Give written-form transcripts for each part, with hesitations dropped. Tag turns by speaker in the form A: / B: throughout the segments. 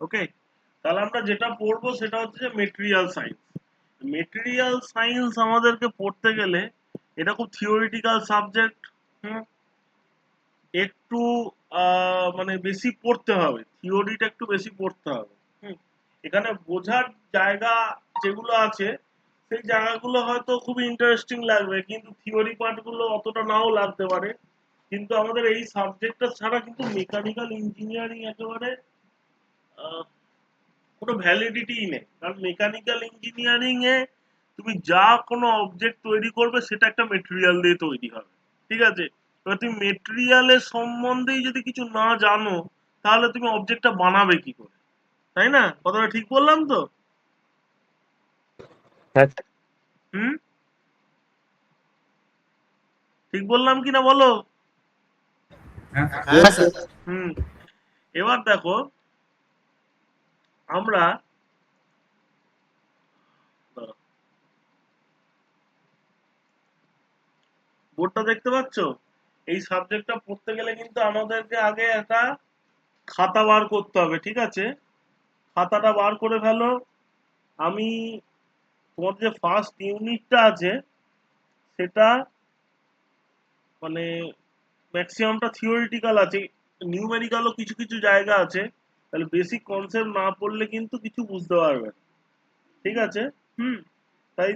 A: ওকে, তাহলে আমরা যেটা পড়বো সেটা হচ্ছে মেটেরিয়াল সায়েন্স। মেটেরিয়াল সায়েন্স আমাদেরকে পড়তে গেলে এটা খুব থিওরিটিক্যাল সাবজেক্ট। হুম, একটু মানে বেশি পড়তে হবে, থিওরিটা একটু বেশি পড়তে হবে। হুম, এখানে বোঝার জায়গা যেগুলো আছে সেই জায়গাগুলো হয়তো খুব ইন্টারেস্টিং লাগবে, কিন্তু থিওরি পার্টগুলো অতটা নাও লাগতে পারে। কিন্তু আমাদের এই সাবজেক্টটা ছাড়া কিন্তু মেকানিক্যাল ইঞ্জিনিয়ারিং একেবারে আহ, কোনো ভ্যালিডিটিই নেই। কারণ মেকানিক্যাল ইঞ্জিনিয়ারিং এ তুমি যা কোনো অবজেক্ট তৈরি করবে সেটা একটা মেটেরিয়াল দিয়ে তৈরি হবে। ঠিক আছে, এবার তুমি মেটেরিয়ালের সম্বন্ধেই যদি কিছু না জানো তাহলে তুমি অবজেক্টটা বানাবে কি করে? তাই না? কথাটা ঠিক বললাম তো?
B: হ্যাঁ
A: হুম, ঠিক বললাম কি না বলো?
C: হ্যাঁ স্যার।
A: হুম, এবার দেখো, আমরা বোর্ডটা দেখতে পাচ্ছ? এই সাবজেক্টটা পড়তে গেলে কিন্তু আমাদেরকে আগে একটা খাতা বার করতে হবে। ঠিক আছে, খাতাটা বার করে ফেলো। আমি তোমাদের যে ফার্স্ট ইউনিটটা আছে সেটা মানে ম্যাক্সিমামটা থিওরিটিক্যাল আছে, নিউমেরিক্যালও কিছু কিছু জায়গা আছে। তাহলে বেসিক কনসেপ্ট না পড়লে কিন্তু কিছু বুঝতে পারবে না। ঠিক আছে। হুম, তাই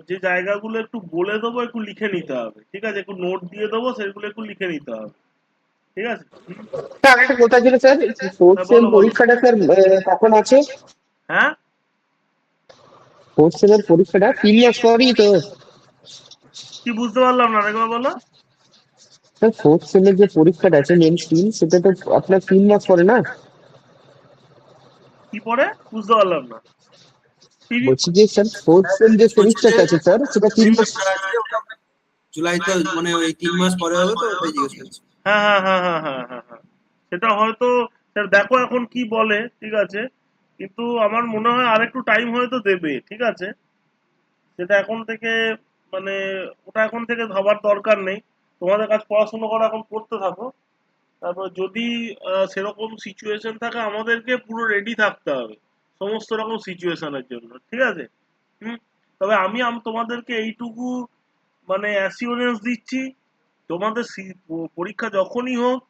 A: যে জায়গাগুলো একটু বলে দেবো একটু লিখে নিতে হবে। ঠিক আছে, একটু নোট দিয়ে দেবো, সেগুলো একটু লিখে নিতে হবে। ঠিক আছে। হুম,
B: স্যার, আরেকটা কথা ছিল স্যার, ফোর্থ
A: হ্যাঁ
B: সেম
A: বলো বলো।
B: পরীক্ষাটা স্যার কখন আছে?
A: হ্যাঁ,
B: ফোর্থ সেমের পরীক্ষাটা 3 মাস পরই তো?
A: কি বুঝতে পারলাম না, আরেকবার বলো।
B: স্যার, ফোর্থ সেমের যে পরীক্ষাটা আছে মেন স্ট্রিম, সেটা তো আপনার 3 মাস পরে না?
A: কি পড়ে? বুঝতে পারলাম না। তিরি-
B: বলছি যে স্যার, ফোর্থ সেম যে
C: বলছি যে
B: সেমিস্টারটা আছে স্যার, সেটা
C: যে
B: 3 মাস।
C: পরীক্ষাটা আছে ওটা জুলাইতে, মানে ওই 3 মাস পরে হবে তো, ওটাই জিজ্ঞেস করছি।
A: হ্যাঁ হ্যাঁ হ্যাঁ হ্যাঁ হ্যাঁ হ্যাঁ হ্যাঁ, সেটা হয়তো স্যার দেখো এখন কি বলে। ঠিক আছে, কিন্তু আমার মনে হয় আরেকটু টাইম হয়তো দেবে। ঠিক আছে, সেটা এখন থেকে মানে ওটা এখন থেকে ভাবার দরকার নেই। তোমাদের কাজ পড়াশোনা করা, এখন করতে থাকো। তারপর যদি সেরকম সিচুয়েশন থাকে আমাদেরকে পুরো রেডি থাকতে হবে সমস্ত রকম সিচুয়েশনের জন্য। ঠিক আছে। হুম, তবে তোমাদেরকে এইটুকু মানে অ্যাসিওরেন্স দিচ্ছি, তোমাদের পরীক্ষা যখনই হোক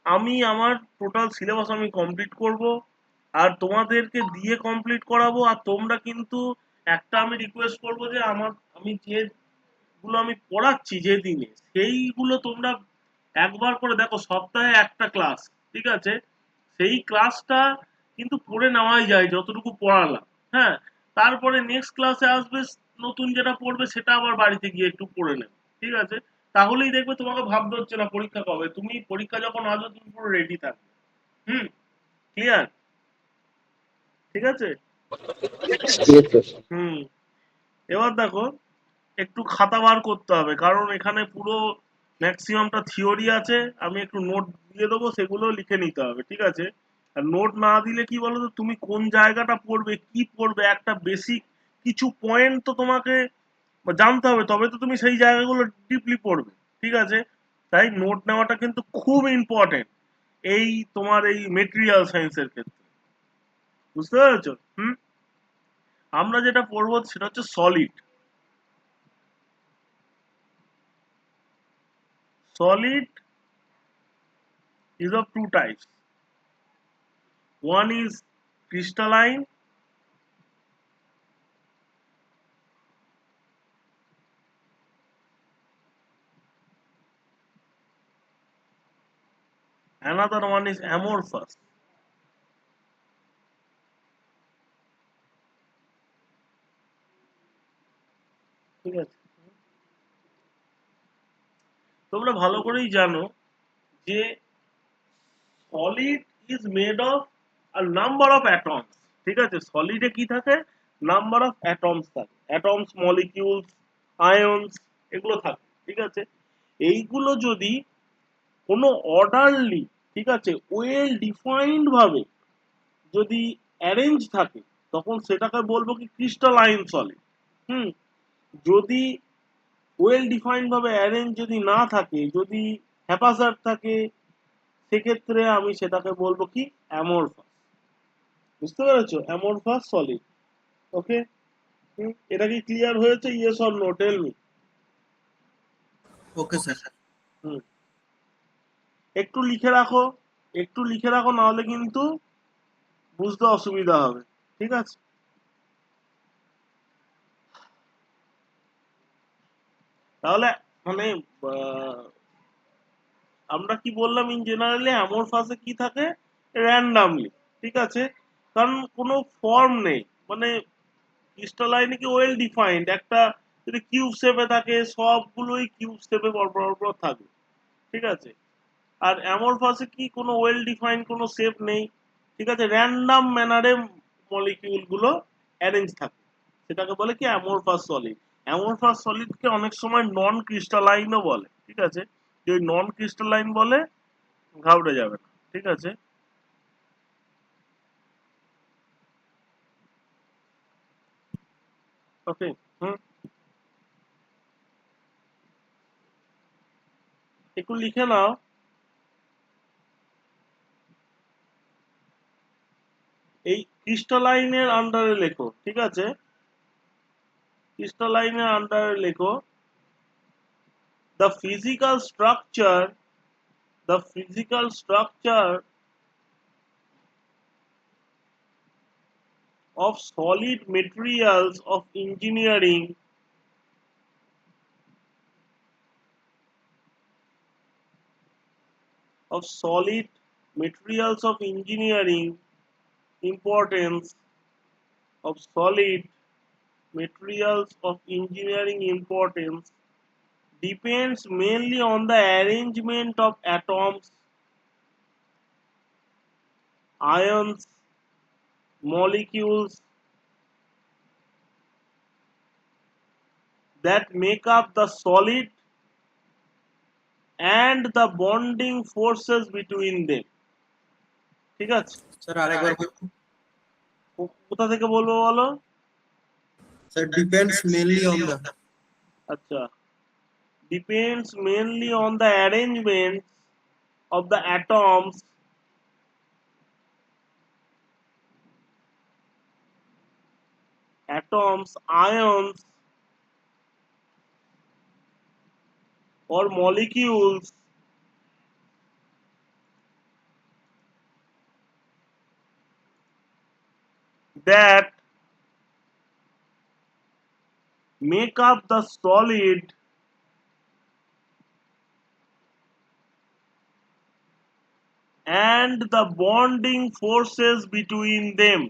A: আমি আমার টোটাল সিলেবাস আমি কমপ্লিট করব, আর তোমাদেরকে দিয়ে কমপ্লিট করাবো। আর তোমরা কিন্তু একটা আমি রিকোয়েস্ট করবো যে আমি যেগুলো আমি পড়াচ্ছি যে দিনে সেইগুলো তোমরা একবার করে দেখো, সপ্তাহে একটা ক্লাস। ঠিক আছে, সেই ক্লাসটা কিন্তু পড়ে নেওয়াই যায় যতটুকু পড়ালাম। হ্যাঁ, তারপরে নেক্সট ক্লাসে আসবে, নতুন যেটা পড়বে সেটা আবার বাড়িতে গিয়ে একটু পড়ে নেবে। ঠিক আছে, তাহলেই দেখবে তোমাকে ভাবতে হচ্ছে না পরীক্ষা কবে, তুমি পরীক্ষা যখন আসবে তুমি পুরো রেডি থাকবে। হুম, ক্লিয়ার? ঠিক আছে। হুম, এবার দেখো, একটু খাতা বার করতে হবে কারণ এখানে পুরো ম্যাক্সিমামটা থিওরি আছে। আমি একটু নোট দিয়ে দেবো, সেগুলো লিখে নিতে হবে। ঠিক আছে, আর নোট না দিলে কি বলো তো, তুমি কোন জায়গাটা পড়বে কি পড়বে একটা বেসিক কিছু পয়েন্ট তো তোমাকে জানতে হবে, তবে তো তুমি সেই জায়গাগুলো ডিপলি পড়বে। ঠিক আছে, তাই নোট নেওয়াটা কিন্তু খুব ইম্পর্টেন্ট এই তোমার এই মেটেরিয়াল সায়েন্সের ক্ষেত্রে। বুঝতে পেরেছো? হুম, আমরা যেটা পড়বো সেটা হচ্ছে solid. Solid is of two types. One is crystalline, another one is amorphous. ঠিক আছে, তোমরা ভালো করেই জানো যে solid is made of a number of atoms. ঠিক আছে, সলিডে কি থাকে? নাম্বার অফ অ্যাটমস থাকে, অ্যাটমস, মলিকিউলস, আয়নস, এগুলো থাকে। ঠিক আছে, এইগুলো যদি কোনো অর্ডারলি, ঠিক আছে, ওয়েল ডিফাইন্ড ভাবে যদি অ্যারেঞ্জ থাকে তখন সেটাকে বলবো কি ক্রিস্টালাইন সলিড। হুম, যদি ওয়েল ডিফাইন্ড ভাবে অ্যারেঞ্জ যদি না থাকে, যদি হ্যাপাজার্ড থাকে, সেক্ষেত্রে আমি সেটাকে বলবো কি অ্যামরফাস। বুঝতে পেরেছো? Amorphous solid. ওকে, এটা কি ক্লিয়ার হয়েছে? Yes or no, tell me.
C: Okay sir.
A: Hmm, একটু লিখে রাখো, একটু লিখে রাখো, নাহলে কিন্তু বুঝতে অসুবিধা হবে। ঠিক আছে? তাহলে মানে আহ, আমরা কি বললাম, ইন জেনারেলি অ্যামরফাসে কি থাকে? র্যান্ডামলি। ঠিক আছে? কারণ কোনো ফর্ম নেই, মানে ক্রিস্টালাইনে কি ওয়েল ডিফাইন্ড একটা, যদি কিউব শেপে থাকে সবগুলোই কিউব শেপে পরপর পরপর থাকবে। ঠিক আছে? আর অ্যামরফাসে কি কোনো ওয়েল ডিফাইন্ড কোনো শেপ নেই। ঠিক আছে? র্যান্ডাম ম্যানারে মলিকিউল গুলো অ্যারেঞ্জ থাকে, সেটাকে বলে কি? Amorphous solid. অ্যামরফাস সলিডকে অনেক সময় নন ক্রিস্টালাইনও বলে। ঠিক আছে? যদি নন ক্রিস্টালাইন বলে, ঘাবড়ে যাবে না। ঠিক আছে? ওকে। হুম, একটু লিখে নাও। এই ক্রিস্টালাইনের আন্ডারে লেখো। ঠিক আছে? ক্রিস্টালাইনের আন্ডারে লেখো, the physical structure, the physical structure of solid materials of engineering, of solid materials of engineering importance, of solid materials of engineering importance depends mainly on the arrangement of atoms, ions, molecules that make up the solid and the bonding forces between them. ঠিক আছে?
C: Sir আরেকবার বলুন।
A: কোথা থেকে বলবো বলো?
C: Sir depends mainly on the.
A: আচ্ছা, depends mainly on the arrangement of the atoms, ions, or molecules that make up the solid and the bonding forces between them.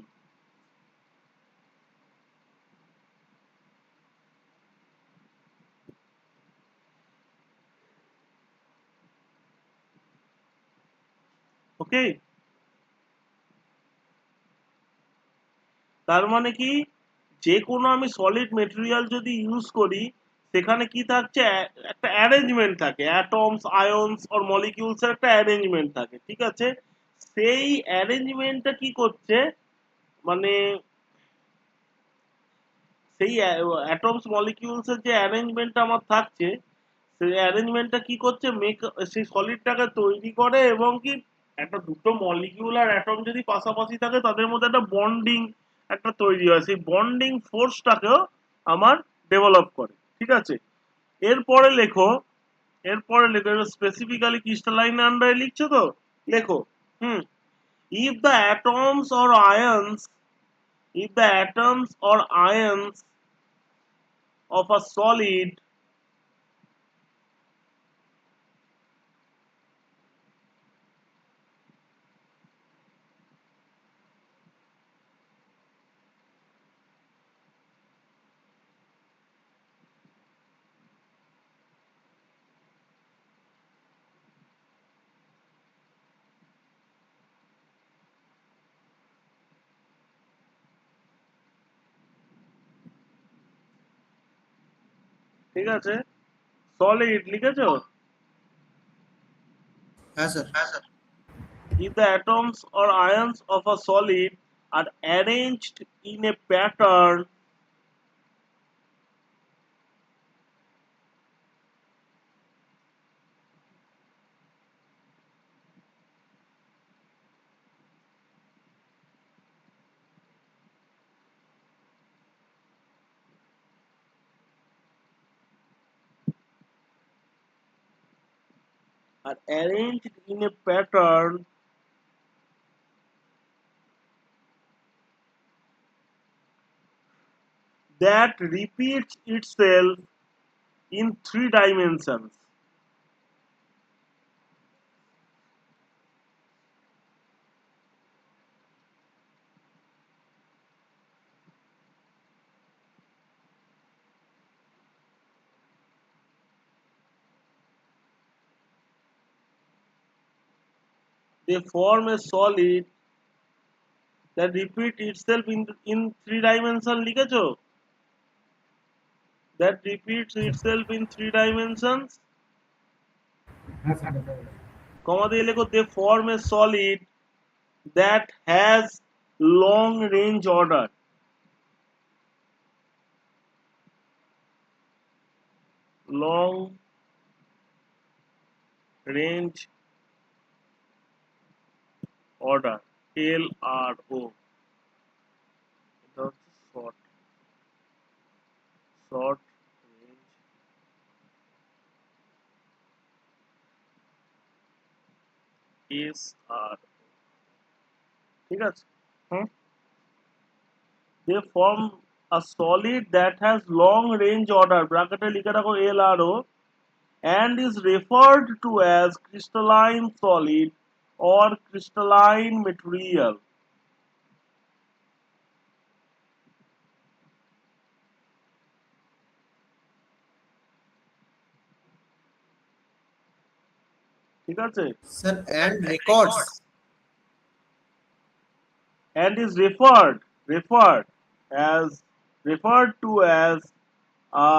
A: ওকে? তার মানে কি, যে কোনো আমি সলিড মেটেরিয়াল যদি ইউজ করি, সেখানে কি থাকছে? একটা অ্যারেঞ্জমেন্ট থাকে, অ্যাটমস, আয়নস অর মলিকিউলস এর একটা অ্যারেঞ্জমেন্ট থাকে। ঠিক আছে? সেই অ্যারেঞ্জমেন্টটা কি করছে, মানে সেই অ্যাটমস মলিকিউলস এর যে অ্যারেঞ্জমেন্টটা আমার থাকছে, সেই অ্যারেঞ্জমেন্টটা কি করছে, সেই সলিডটাকে তৈরি করে, এবং কি একটা দুটো মলিকিউল আর অ্যাটম যদি পাশাপাশি থাকে, তাদের মধ্যে একটা বন্ডিং একটা তৈরি হয়, সেই বন্ডিং ফোর্সটাকেও আমার ডেভেলপ করে। ঠিক আছে? এরপরে লেখো, এরপরে লেখো, স্পেসিফিক্যালি ক্রিস্টালাইন আন্ডারে লিখছো তো? লেখো। হুম, if the atoms or ions, if the atoms or ions of a solid ঠিক আছে? সলিড লিখেছো?
C: হ্যাঁ sir.
A: If the atoms or ions of a solid are arranged in a pattern are arranged in a pattern that repeats itself in three dimensions. They form a solid that repeats itself in three dimensions. লিখেছো? That repeats itself in three dimensions. কমা দিয়ে লেখো they form a solid that has long range order. Long range order, LRO. এটা হচ্ছে short range SRO. ঠিক আছে? হুম? They form a solid that has long range order, ব্র্যাকেটে লিখে রাখো LRO, and is referred to as crystalline solid or crystalline material. ঠিক আছে?
C: Sir and records
A: And is referred to as a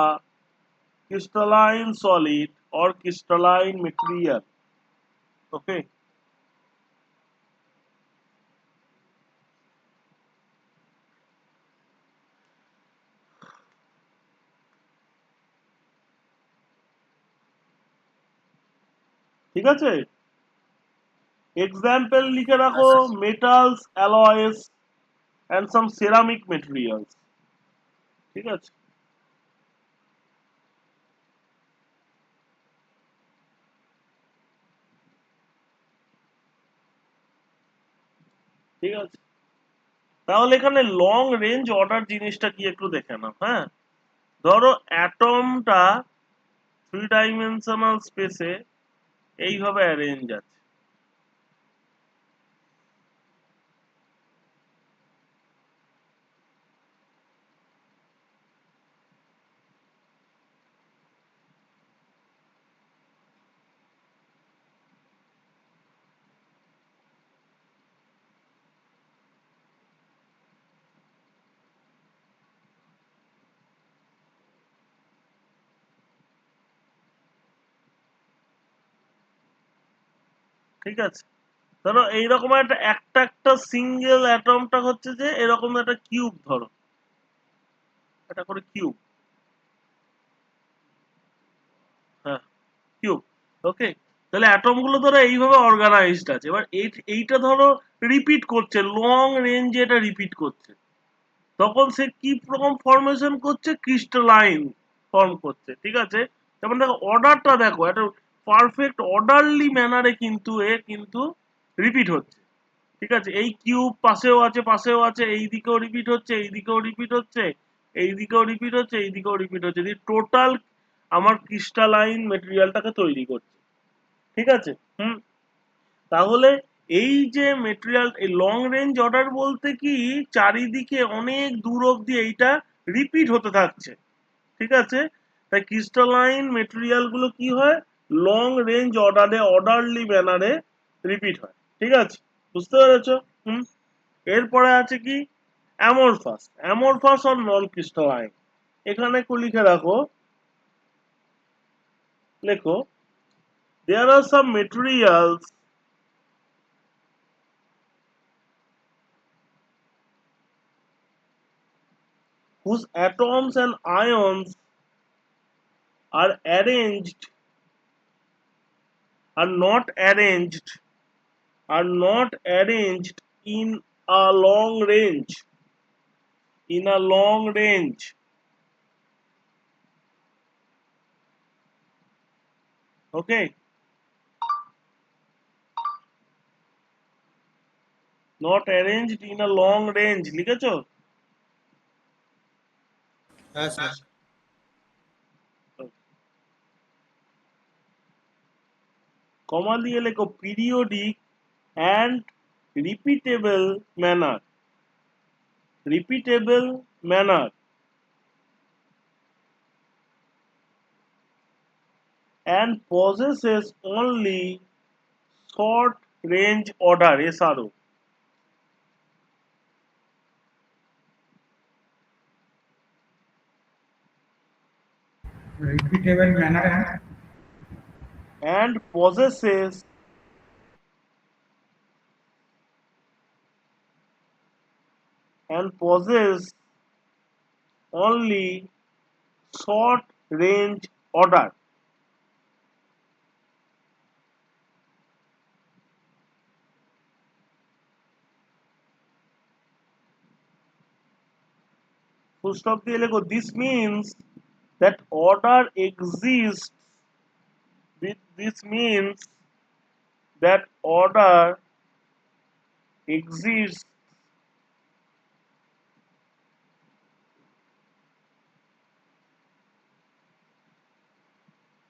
A: crystalline solid or crystalline material. Okay. ঠিক আছে? Example লিখে রাখো metals, alloys and some ceramic materials. ঠিক আছে? ঠিক আছে? তাহলে এখানে লং রেঞ্জ অর্ডার জিনিসটা কি একটু দেখে নাও। হ্যাঁ, ধরো অ্যাটমটা থ্রি ডাইমেনশনাল স্পেসে এইভাবে অ্যারেঞ্জ আছে। ঠিক আছে? ধরো এইরকম একটা একটা একটা সিঙ্গেল অ্যাটমটা হচ্ছে যে এরকম একটা কিউব, ধরো একটা করে কিউব। হ্যাঁ, কিউব। ওকে, তাহলে অ্যাটম গুলো ধরো এইভাবে অর্গানাইজড আছে। এবার এইটা ধরো রিপিট করছে, লং রেঞ্জে এটা রিপিট করছে, তখন সে কি রকম ফর্মেশন করছে? ক্রিস্টালাইন ফর্ম করছে। ঠিক আছে? যেমন দেখো অর্ডারটা দেখো, একটা পারফেক্ট অর্ডারলি ম্যানারে কিন্তু কিন্তু রিপিট হচ্ছে। ঠিক আছে? এই কিউব পাশেও আছে, পাশেও আছে, এই দিকেও রিপিট হচ্ছে, এই দিকেও রিপিট হচ্ছে, এই দিকেও রিপিট হচ্ছে, এই দিকেও রিপিট হচ্ছে, টোটাল আমার ক্রিস্টালাইন মেটেরিয়ালটাকে তৈরি করছে। ঠিক আছে? তাহলে এই যে মেটেরিয়াল, এই লং রেঞ্জ অর্ডার বলতে কি, চারিদিকে অনেক দূর অব্দি এইটা রিপিট হতে থাকছে। ঠিক আছে? তাই ক্রিস্টালাইন মেটেরিয়াল গুলো কি হয়? লং রেঞ্জ অর্ডারে, অর্ডারলি ম্যানারে রিপিট হয়। ঠিক আছে? বুঝতে পেরেছো? এরপরে আছে কি? Amorphous or non crystalline. এখানে লিখে রাখো, লেখো দেয়ার আর সাম materials whose atoms and ions are arranged are not arranged are not arranged in a long range. Okay, not arranged in a long range লিখেছো?
C: হ্যাঁ স্যার।
A: কমা দিয়ে লেখো periodic and repeatable manner, repeatable manner and possesses only short range order SRO.
D: repeatable manner
A: And possesses only short range order. Full stop দিয়ে লেখো this means that order exists. This means that order exists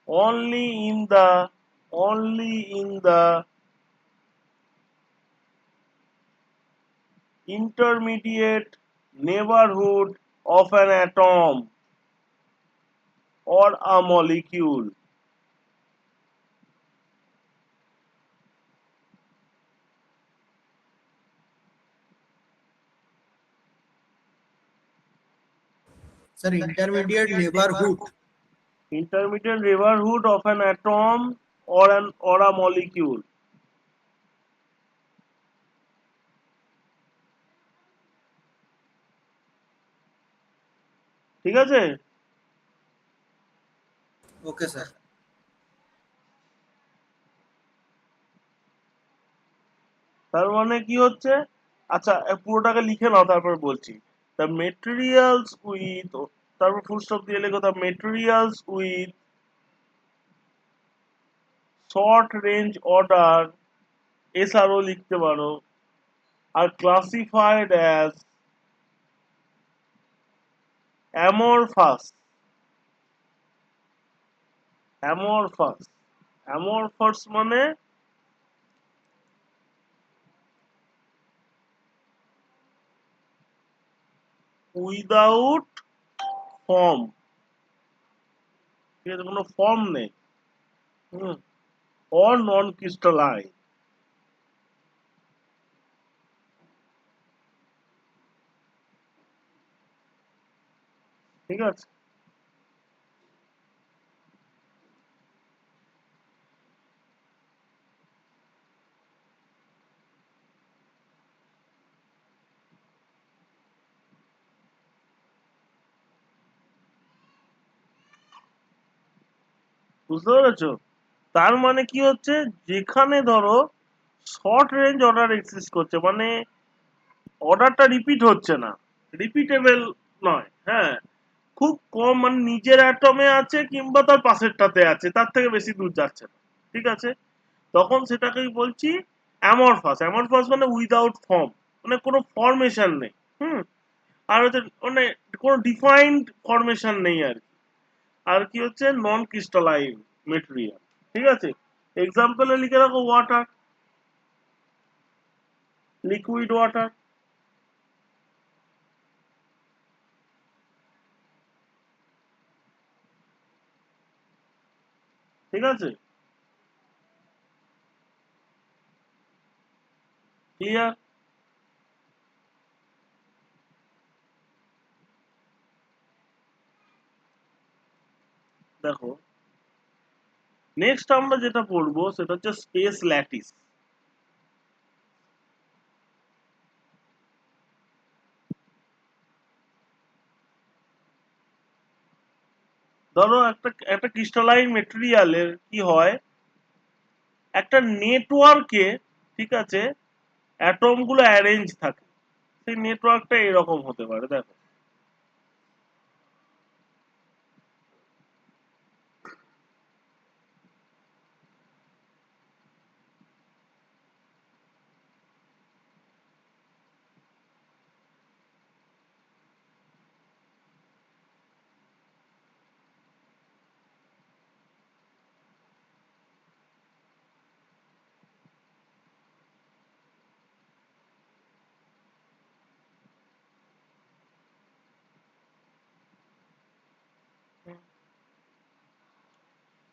A: only in the intermediate neighborhood of an atom or a molecule.
C: Sir intermediate neighbourhood.
A: Intermediate neighborhood of an atom or a molecule. ঠিক আছে?
C: Okay sir.
A: তার মানে কি হচ্ছে? আচ্ছা পুরোটাকে লিখে নাও তারপর বলছি। The materials with, তারপর ফুল স্টপ দিয়ে লেখো the materials with short range order SRO লিখতে পারো are classified as amorphous. Amorphous. Amorphous মানে উইদাউট ফর্ম, ঠিক আছে, কোনো ফর্ম নেই, হুম, অর নন ক্রিস্টালাইন। ঠিক আছে? বুঝতে পেরেছো? তার মানে কি হচ্ছে, যেখানে ধরো শর্ট রেঞ্জ অর্ডার এক্সিস্ট করছে, মানে অর্ডারটা রিপিট হচ্ছে না, রিপিটেবল নয়, হ্যাঁ, খুব কম, মানে নিজের অ্যাটমে আছে কিংবা তার পাশেরটাতে আছে, তার থেকে বেশি দূর যাচ্ছে না, ঠিক আছে, তখন সেটাকেই বলছি অ্যামরফাস। অ্যামরফাস মানে উইদাউট ফর্ম, মানে কোনো ফরমেশন নেই, হুম, আর হচ্ছে মানে কোনো ডিফাইন্ড ফরমেশন নেই আর কি। আর কি হচ্ছে নন ক্রিস্টালাইন মেটেরিয়াল, ঠিক আছে। এক্সাম্পলে লিখে রাখো ওয়াটার, লিকুইড ওয়াটার, ঠিক আছে, ক্লিয়ার? দেখো নেক্সট আমরা যেটা পড়বো সেটা হচ্ছে স্পেস ল্যাটিস। ধরো একটা একটা ক্রিস্টালাইন মেটেরিয়ালের কি হয়, একটা নেটওয়ার্কে, ঠিক আছে, অ্যাটম গুলো অ্যারেঞ্জ থাকে, সেই নেটওয়ার্কটা এরকম হতে পারে, দেখো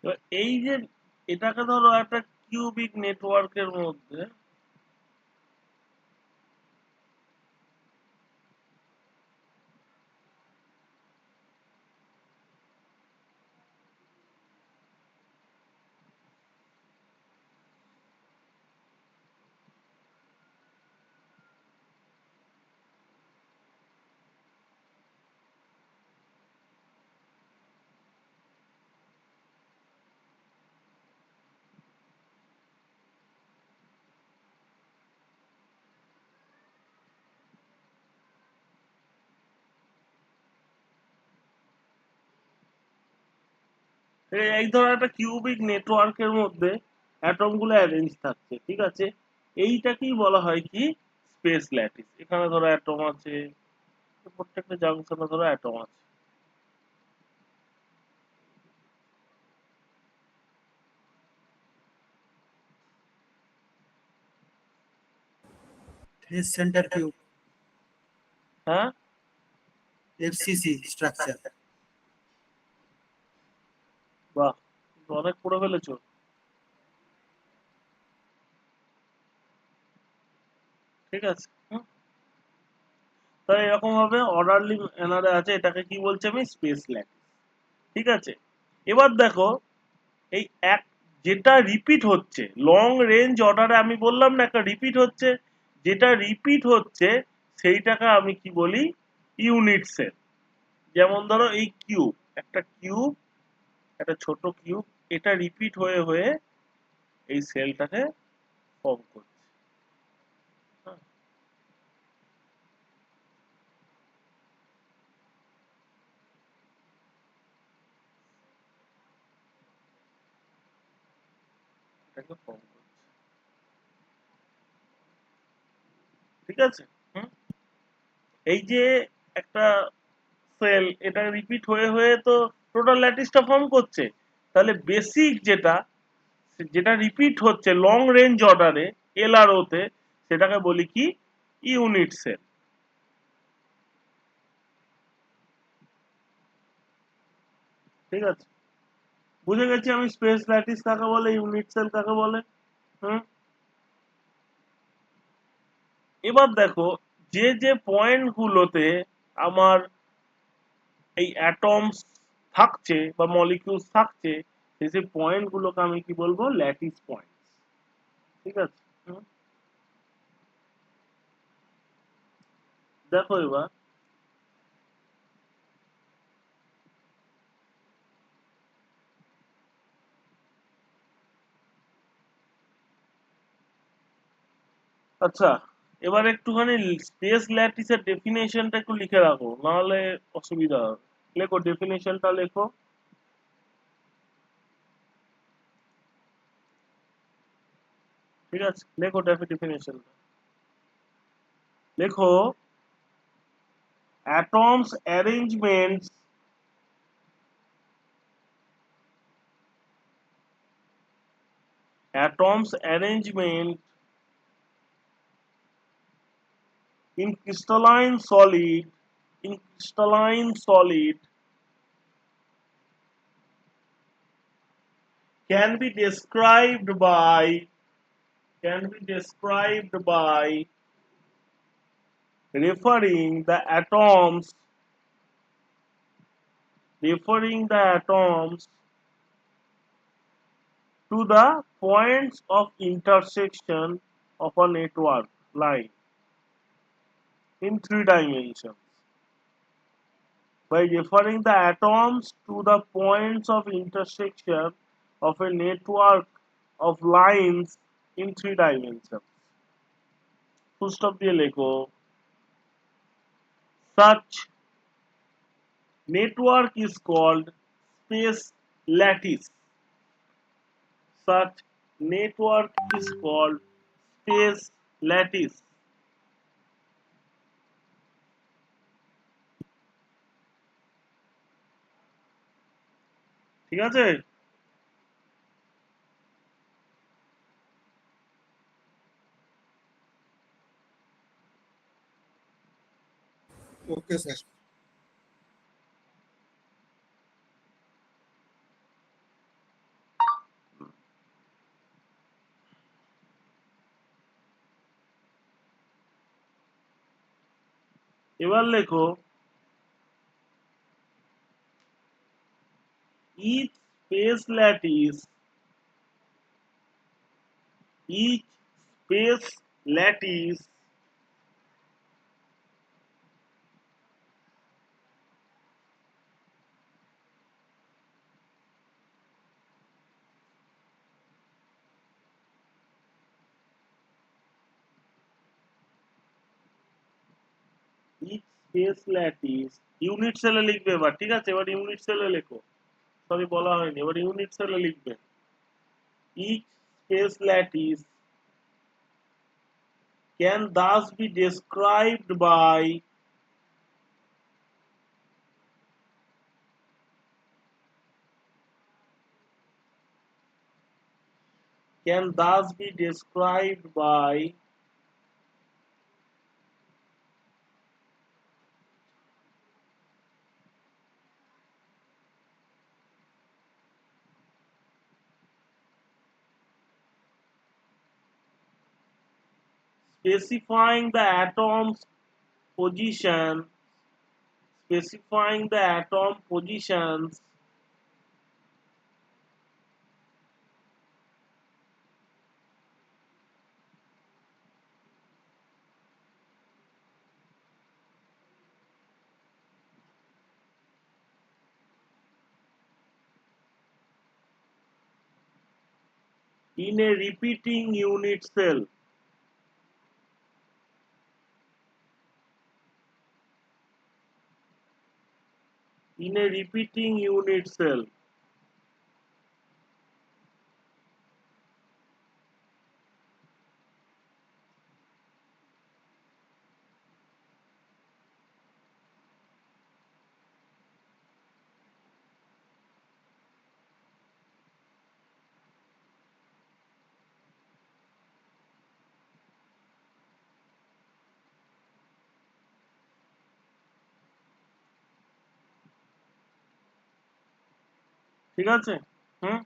A: এবার এই যে এটাকে ধরো একটা কিউবিক নেটওয়ার্কের মধ্যে এই ধরো একটা কিউবিক নেটওয়ার্কের মধ্যে অ্যাটম গুলো অ্যারেঞ্জ থাকছে, ঠিক আছে? এইটাকেই বলা হয় কি স্পেস ল্যাটিস। এখানে ধরো অ্যাটম আছে, প্রত্যেকটা জাংশনে ধরো অ্যাটম আছে।
C: ফেস সেন্টার কিউব,
A: হ্যাঁ,
C: এফসিসি স্ট্রাকচার।
A: বাহ, অনেক পড়ে ফেলেছো। ঠিক আছে, হুম। তাহলে এরকম ভাবে অর্ডারলি ম্যানারে আছে, এটাকে কি বলছি আমি স্পেস ল্যাটিস। ঠিক আছে, এবার দেখো এই এক যেটা রিপিট হচ্ছে লং রেঞ্জ অর্ডারে, আমি বললাম না একটা রিপিট হচ্ছে, যেটা রিপিট হচ্ছে সেইটাকে আমি কি বলি ইউনিট সেল। যেমন ধরো এই কিউব, একটা কিউব, একটা ছোট কিউব, এটা রিপিট হয়ে হয়ে এই সেলটাকে ফর্ম করছে। হ্যাঁ, এটাকে ফর্ম করছে। ঠিক আছে, হুম। এই যে একটা সেল, এটা রিপিট হয়ে হয়ে তো টোটাল ল্যাটিসটা ফর্ম করছে। তাহলে বেসিক যেটা, যেটা রিপিট হচ্ছে লং রেঞ্জ অর্ডারে এলআরও তে, সেটাকে বলি কি ইউনিট সেল। ঠিক আছে, বুঝে গেছি আমি স্পেস ল্যাটিস কাকে বলে, ইউনিট সেল কাকে বলে। হুম। এবার দেখো যে যে পয়েন্ট গুলোতে আমার এই অ্যাটমস থাকছে বা মলিকিউলস থাকছে, সেই সেই পয়েন্ট গুলোকে আমি কি বলবো ল্যাটিস পয়েন্ট। ঠিক আছে, হুম। দেখো এবার, আচ্ছা, এবার একটুখানি স্পেস ল্যাটিসের ডেফিনেশনটা একটু লিখে রাখো, নাহলে অসুবিধা হবে। লেখো ডেফিনেশনটা লেখো। ঠিক আছে, লেখো ডেফিনেশনটা। লেখো atoms arrangements atoms arrangement in crystalline solid can be described by can be described by referring the atoms referring the atoms to the points of intersection of a network line in three dimensions. By referring the atoms to the points of intersection of a network of lines in three dimensions. Full stop দিয়ে লেখো, such network is called space lattice. Such network is called space lattice. ঠিক আছে?
C: Okay sir.
A: এবার লেখো each space lattice each space lattice each space lattice unit সেলে লিখবে এবার, ঠিক আছে? এবার ইউনিট সেলে লেখো, সরি বলা হয়নি, এবার ইউনিট সেলে লিখবে each space lattice can thus be described by can thus be described by specifying the atom's position specifying the atom positions in a repeating unit cell in a repeating unit cell ঠিক আছে? হুম,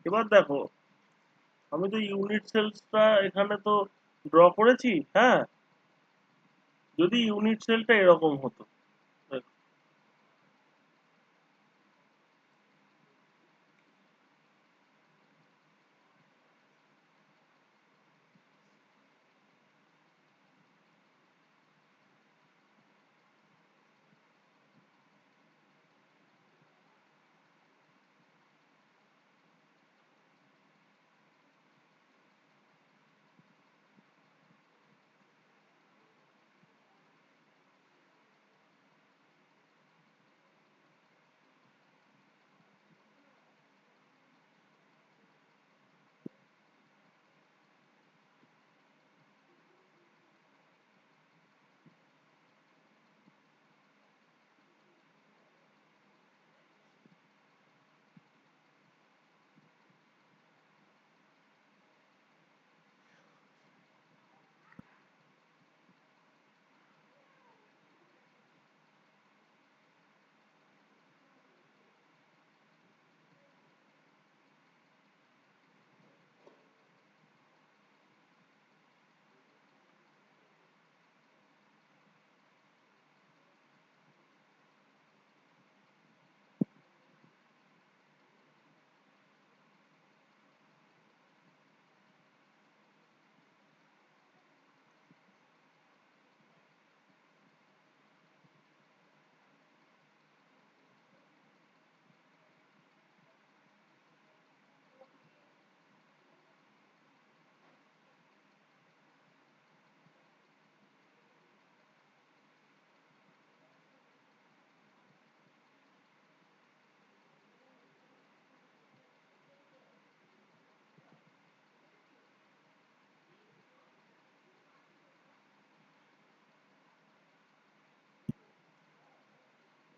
A: এবার দেখো আমি তো unit সেলসটা এখানে তো draw করেছি, হ্যাঁ? যদি ইউনিট সেলটা এরকম হতো, দেখো,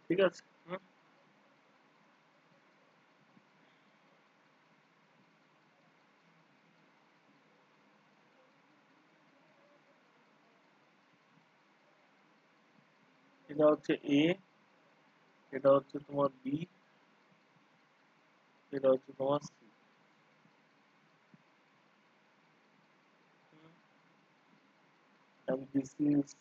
A: ঠিক আছে? হুম, এটা হচ্ছে এ, এটা হচ্ছে তোমার বি, এটা হচ্ছে তোমার C. and this is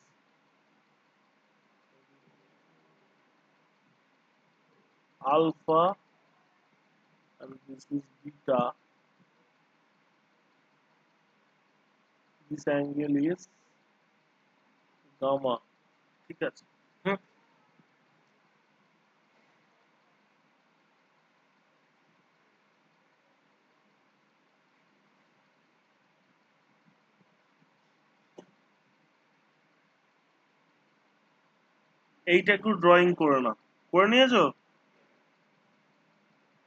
A: alpha and this is beta. This angle is gamma. ঠিক আছে? হুম? এইটা একটু ড্রয়িং করে নাও। করে নিয়েছো?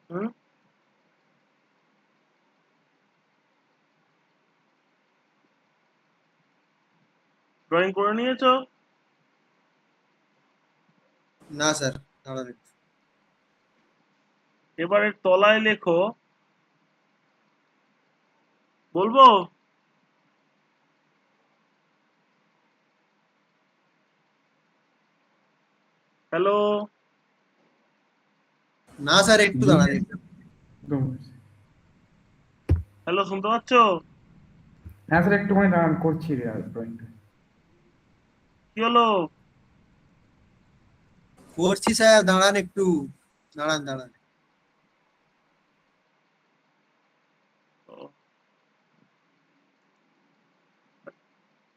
A: হুম? ড্রয়িং করে নিয়েছো?
C: না স্যার, দাঁড়ান একটু।
A: এবারে তলায় লেখো, বলবো? হ্যালো?
C: না স্যার, একটু দাঁড়ান একটু।
A: হ্যালো, শুনতে পাচ্ছ?
D: হ্যাঁ স্যার, একটুখানি দাঁড়ান, করছি ড্রয়িংটা।
A: কি হলো?
C: করছি স্যার, দাঁড়ান একটু। দাঁড়ান দাঁড়ান।
A: ও,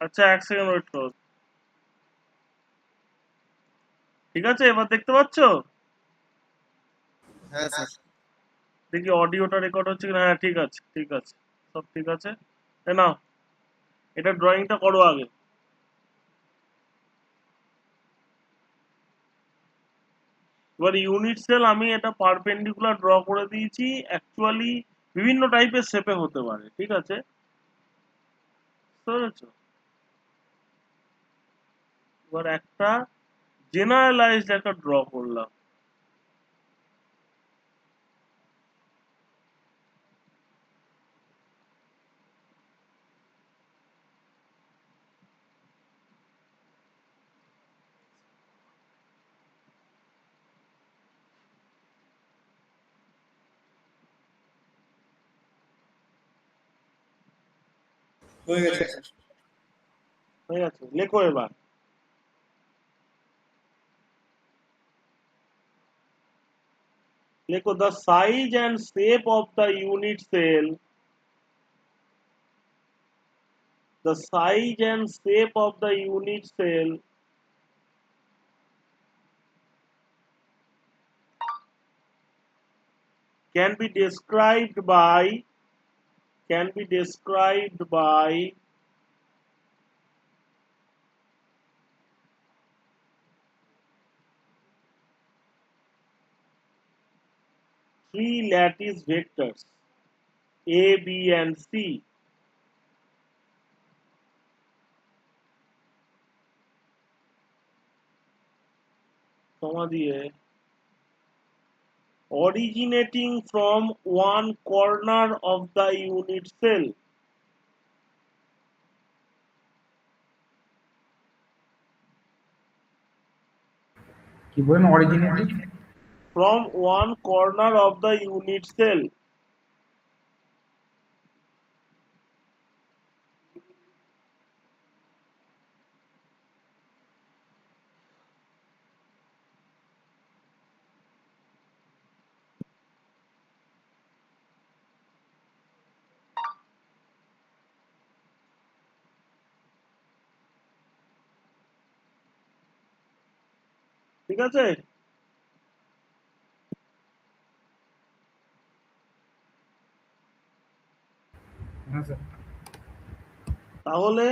A: আচ্ছা, এক সেকেন্ড ওয়েট করো। ঠিক আছে, এবার দেখতে পাচ্ছ?
C: হ্যাঁ স্যার।
A: দেখি অডিওটা রেকর্ড হচ্ছে কিনা। হ্যাঁ, ঠিক আছে, ঠিক আছে, সব ঠিক আছে। নাও, এটা ড্রয়িংটা করো আগে। এবার ইউনিট সেল আমি এটা পারপেন্ডিকুলার ড্র করে দিয়েছি। অ্যাকচুয়ালি বিভিন্ন টাইপের শেপে হতে পারে, ঠিক আছে? বুঝতে পেরেছো? এবার একটা জেনারেলাইজড একটা ড্র করলাম।
C: হয়ে গেছে স্যার।
A: ঠিক আছে, লেখো এবার। লেখো the size and shape of the unit cell. The size and shape of the unit cell can be described by three lattice vectors A, B, and C. comma দিয়ে originating from one corner of the unit cell.
D: কি বলেন, অরিজিনেটিভ?
A: From one corner of the unit cell. ঠিক আছে?
D: হ্যাঁ sir.
A: তাহলে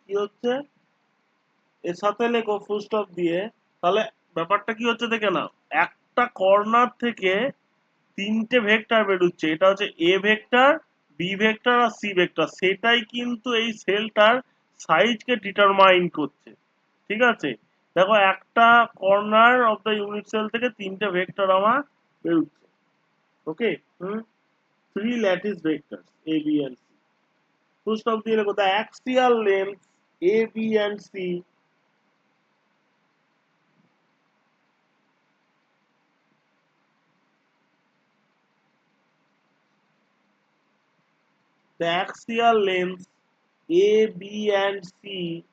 A: কি হচ্ছে, এর সাথে লেখো ফুল স্টপ দিয়ে। তাহলে ব্যাপারটা কি হচ্ছে দেখে নাও, একটা কর্নার থেকে তিনটে ভেক্টর বেরোচ্ছে। এটা হচ্ছে এ ভেক্টর, বি ভেক্টর আর সি ভেক্টর। সেটাই কিন্তু এই সেলটার সাইজকে ডিটারমাইন করছে। ঠিক আছে? দেখো, একটা corner of the unit cell থেকে তিনটে ভেক্টর আমার বেরোচ্ছে। Okay? Hmm? Three lattice vector A B and C. Full stop দিয়ে লেখো the axial length A B and C the axial length A, B and C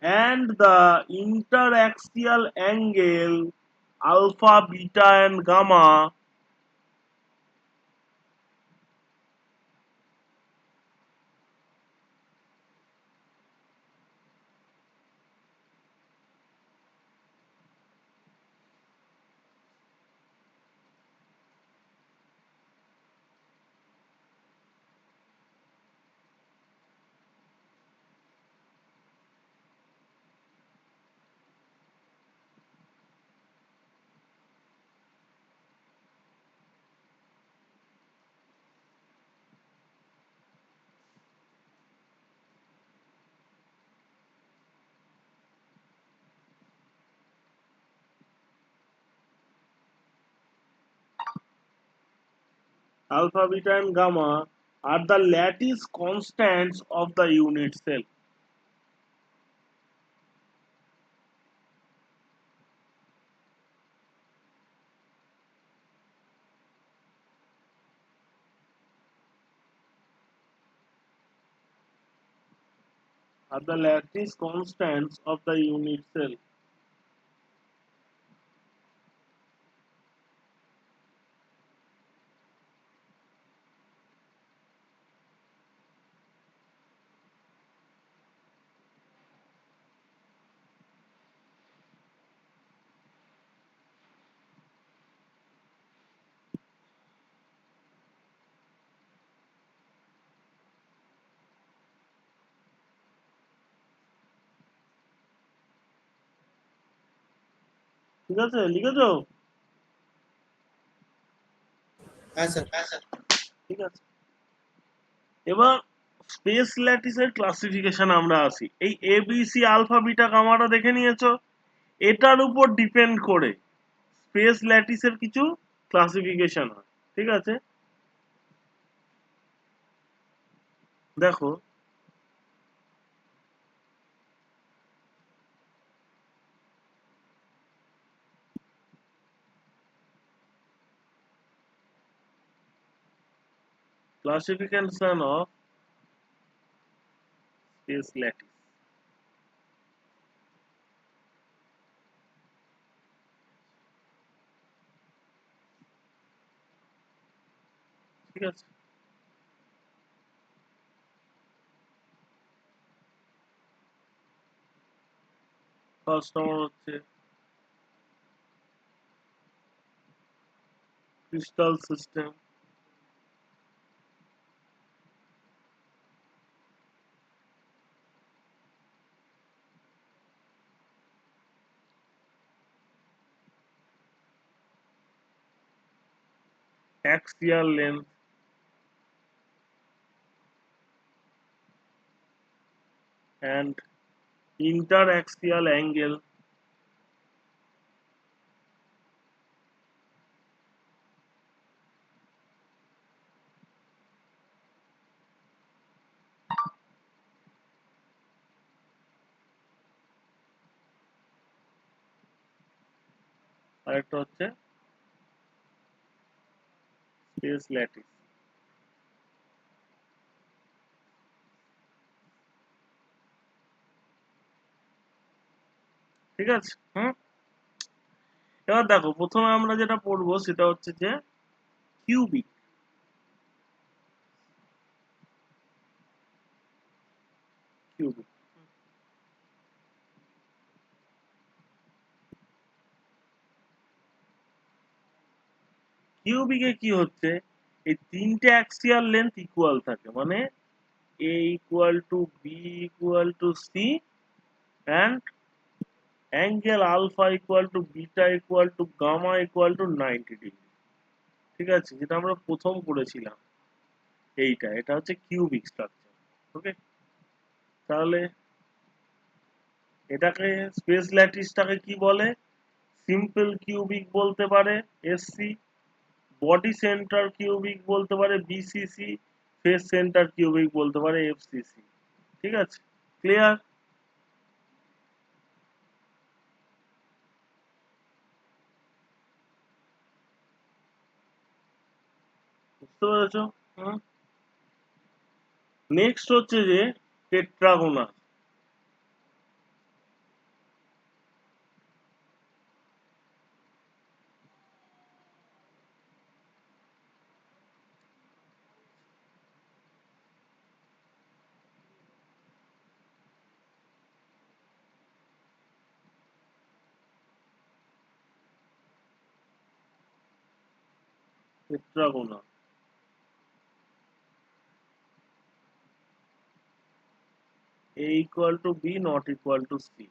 A: and the interaxial angle alpha, beta and gamma alpha, beta and gamma are the lattice constants of the unit cell. Are the lattice constants of the unit cell. ঠিক আছে, লিখেছো?
C: হ্যাঁ sir.
A: ঠিক আছে, এবার space ল্যাটিসের classification আমরা আসি। এই এবিসি আলফা বিটা গামাটা দেখে নিয়েছো, এটার উপর ডিপেন্ড করে স্পেস ল্যাটিসের কিছু ক্লাসিফিকেশন হয়। ঠিক আছে, দেখো classification of space lattice. ঠিক আছে, ফার্স্ট আমার হচ্ছে crystal system, axial length and interaxial angle, আরেকটা হচ্ছে স্পেস ল্যাটিস। ঠিক আছে, হুম, এবার দেখো প্রথমে আমরা যেটা পড়বো সেটা হচ্ছে যে কিউবিক। কিউবিক কিউবিকে কি হচ্ছে, এই তিনটে অ্যাক্সিয়াল লেন্থ ইকুয়াল থাকে, মানে A equal to B equal to C and angle alpha equal to beta equal to gamma equal to 90 degree. ঠিক আছে, যেটা আমরা প্রথম করেছিলাম এটা হচ্ছে কিউবিক স্ট্রাকচার। ওকে, তাহলে এটাকে স্পেস ল্যাটিসটাকে কি বলে, সিম্পল কিউবিক বলতে পারে এসসি, বডি সেন্টার কিউবিক বলতে পারে বিসিসি, ফেস সেন্টার কিউবিক বলতে পারে এফসিসি। ঠিক আছে, ক্লিয়ার? বুঝতে পেরেছো? নেক্সট হচ্ছে যে টেট্রাগোনাল। টেট্রাগোনাল A equal to B not equal to C,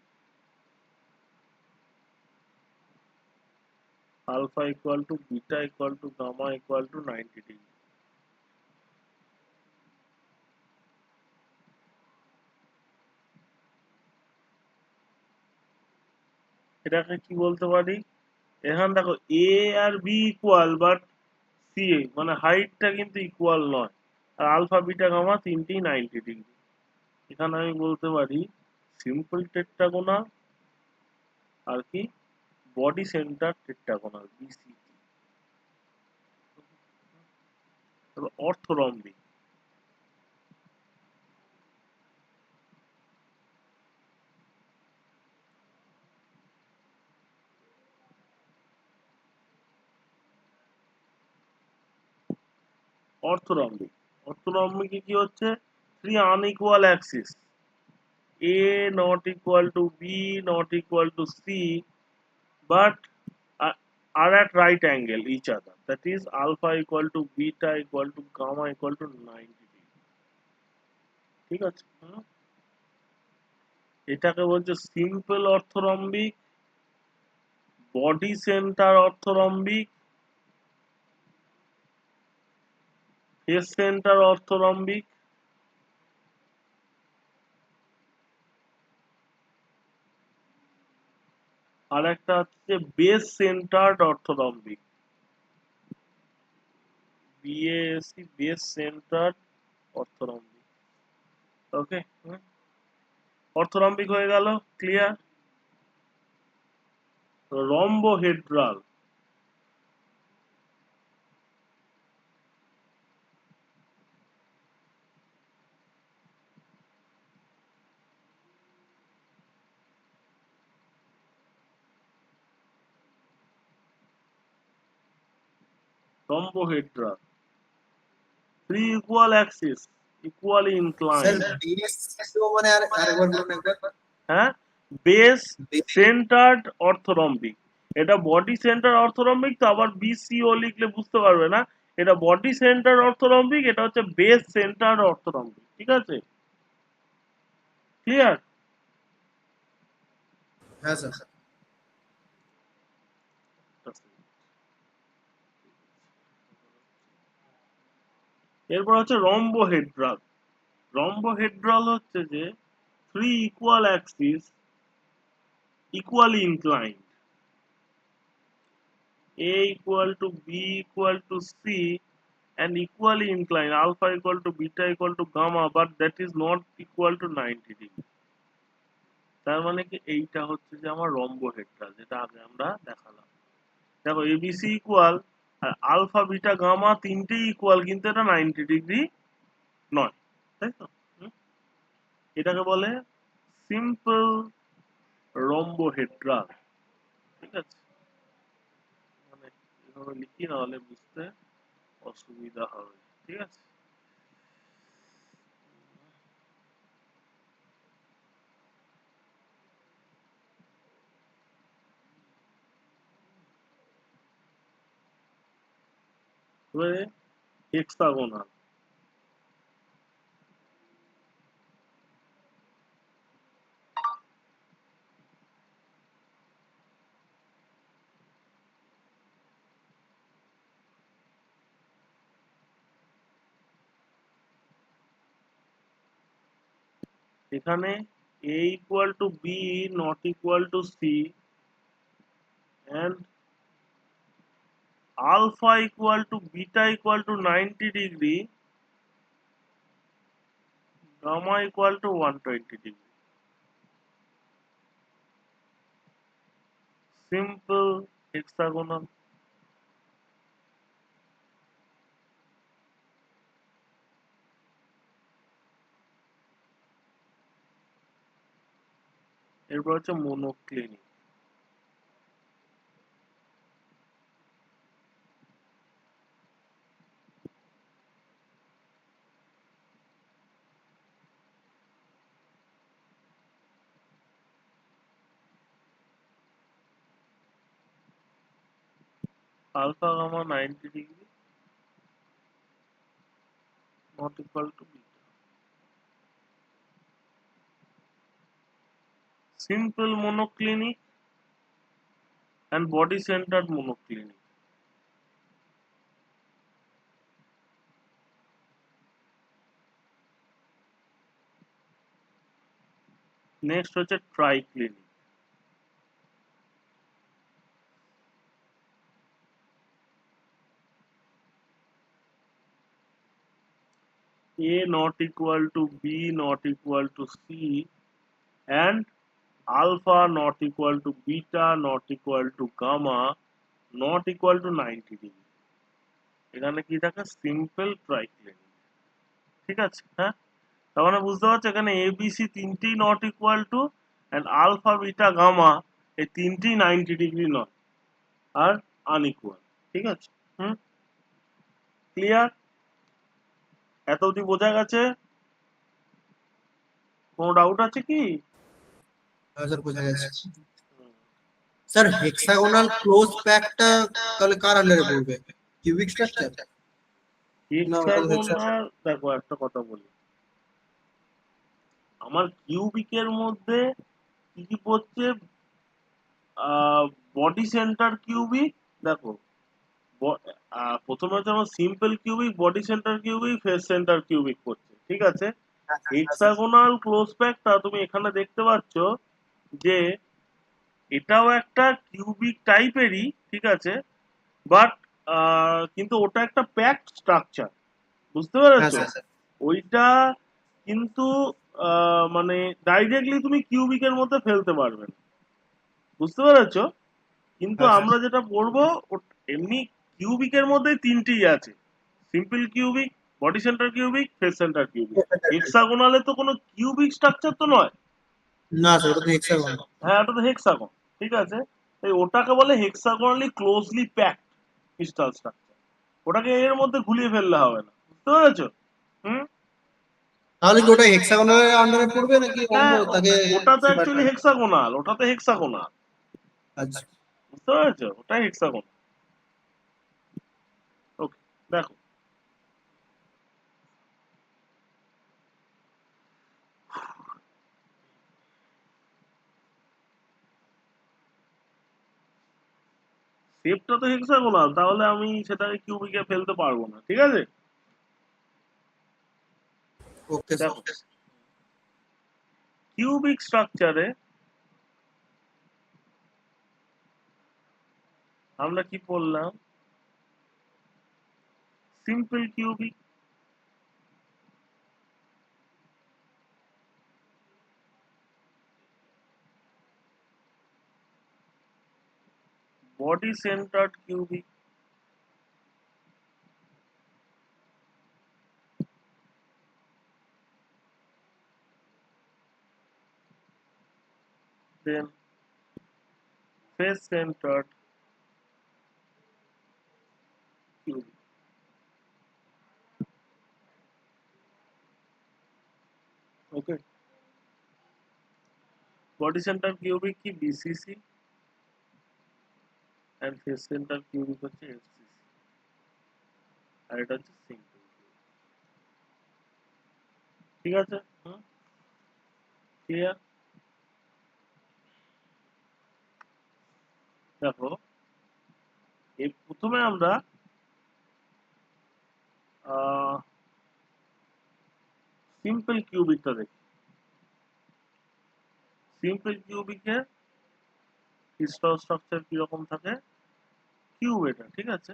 A: alpha equal to beta equal to gamma equal to 90 degree। এটাকে কি বলতে পারি? এখন দেখো এ আর বি ইকুয়াল, বাট সি মানে হাইটটা কিন্তু ইকুয়াল নয়, আর আলফা বিটা গামা তিনটেই 90 ডিগ্রি। এখানে আমি বলতে পারি সিম্পল টেট্রাগোনাল আর কি বডি সেন্টার টেট্রাগোনাল বিসিটি। অর্থরম্বিক। অর্থরম্বিক অর্থরম্বিকে কি হচ্ছে? Three unequal Axis, A not equal to B not equal to C, but are at right angle each other. That is alpha equal to beta equal to gamma equal to 90 degree। ঠিক আছে? এটাকে বলছে simple orthorhombic, body centre orthorhombic, face centre orthorhombic, আর একটা হচ্ছে base centred orthorhombic, BSC base centred orthorhombic. Okay, orthorhombic হয়ে গেল, clear? Rhombohedral, rhombohedral, three equal axis equally
C: sir
A: inclined।
C: BS মানে আরেকবার বলুন একবার।
A: হ্যাঁ, বেস সেন্টার্ড অর্থরম্বিক। এটা বডি সেন্টার অর্থরম্বিক, তো আবার বিসিও লিখলে বুঝতে পারবে না। এটা বডি সেন্টার অর্থরম্বিক, এটা হচ্ছে বেস সেন্টার অর্থরম্বিক। ঠিক আছে, ক্লিয়ার?
C: হ্যাঁ স্যার।
A: এরপর হচ্ছে রম্বোহেড্রাল। রম্বোহেড্রাল হচ্ছে যে three equal Axis equally inclined, A equal to B equal to C and equally inclined, alpha equal to beta equal to gamma, but that is not equal to 90 degree। তার মানে কি এইটা হচ্ছে যে আমার rhombohedral, যেটা আগে আমরা দেখালাম। দেখো এবিসি ইকুয়াল আর আলফা বিটা গামা তিনটেই ইকুয়াল, কিন্তু এটা 90 ডিগ্রি নয়, তাই তো? এটাকে বলে সিম্পল রম্বোহেড্রাল। ঠিক আছে, মানে এভাবে লিখি, না হলে বুঝতে অসুবিধা হবে। ঠিক আছে, এবারে হেক্সাগোনাল। এখানে A equal to B not equal to C and alpha equal to beta equal to 90 degree gamma equal to 120 degree. Simple hexagonal. এরপর হচ্ছে monoclinic. Alpha gamma 90 degree not equal to beta. Simple monoclinic and body centered monoclinic. Next হচ্ছে triclinic. A not equal to B not equal to C and alpha not equal to beta not equal to gamma not equal to 90 degree. এখানে কি থাকে? Simple triclinic. ঠিক আছে, হ্যাঁ। তার মানে বুঝতে পারছো এখানে এ বি সি তিনটেই not equal to and alpha beta gamma এই তিনটেই 90 ডিগ্রি নয় আর আনইকুয়াল। ঠিক আছে, হুম, ক্লিয়ার? এত অবধি বোঝা গেছে? কোনো ডাউট আছে কি?
C: স্যার বোঝা গেছে। স্যার হেক্সাগোনাল ক্লোজ প্যাকটা তাহলে কার আন্ডারে পড়বে? কিউবিক স্ট্রাকচার না ওটা তো
A: হেক্সাগোনাল, দেখো একটা কথা বলি, আমার কিউবিকের মধ্যে কি কি পড়ছে? বডি সেন্টার কিউবিক, দেখো প্রথমে হচ্ছে আমার simple cubic, body centre cubic, face centre cubic পড়ছে। ঠিক আছে, হেক্সাগোনাল ক্লোজ প্যাকটা তুমি এখানে দেখতে পাচ্ছ যে এটাও একটা কিউবিক টাইপেরই, ঠিক আছে, বাট কিন্তু ওটা একটা প্যাকড স্ট্রাকচার, বুঝতে পেরেছো? ওইটা কিন্তু মানে ডাইরেক্টলি তুমি কিউবিকের মধ্যে ফেলতে পারবে না, বুঝতে পেরেছো? কিন্তু আমরা যেটা পড়বো এমনি কিউবিকের মধ্যে তিনটেই আছে, simple cubic, body centre cubic, face centre cubic. হেক্সাগোনালে তো কোনো কিউবিক স্ট্রাকচার তো নয়।
C: না স্যার ওটা তো হেক্সাগন।
A: হ্যাঁ, ওটা তো হেক্সাগন। ঠিক আছে, তাই ওটাকে বলে হেক্সাগনালি ক্লোজলি প্যাকড ক্রিস্টাল স্ট্রাকচার। ওটাকে এর মধ্যে ঘুলিয়ে ফেললে হবে না, বুঝতে পেরেছো? হুম,
C: তাহলে কি ওটা হেক্সাগনের আন্ডারে পড়বে নাকি অন্য
A: হ্যাঁ,
C: তাকে?
A: ওটা তো অ্যাকচুয়ালি হেক্সাগোনাল, ওটাতে হেক্সাগোনাল,
C: আচ্ছা
A: বুঝতে পেরেছো? ওটাই হেক্সাগোনাল। ওকে, দেখো শেপটা তো হেক্সাগোনাল, তাহলে আমি সেটাকে কিউবিকে ফেলতে পারবো না। ঠিক আছে,
C: ওকে স্যার।
A: দেখো কিউবিক স্ট্রাকচারে আমরা কি পড়লাম? Simple cubic, body centred cubic, then face centred cubic. Okay, body centre cubic কি? BCC, and face centre cubic হচ্ছে এফসিসি, আর এটা হচ্ছে সিম্পল। ঠিক আছে, হুম, ক্লিয়ার? দেখো এই প্রথমে আমরা সিম্পল কিউবিকটা দেখি। সিম্পল কিউবিকের ক্রিস্টাল স্ট্রাকচার কিরকম থাকে? কিউব এটা, ঠিক আছে।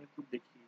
A: একটু দেখি।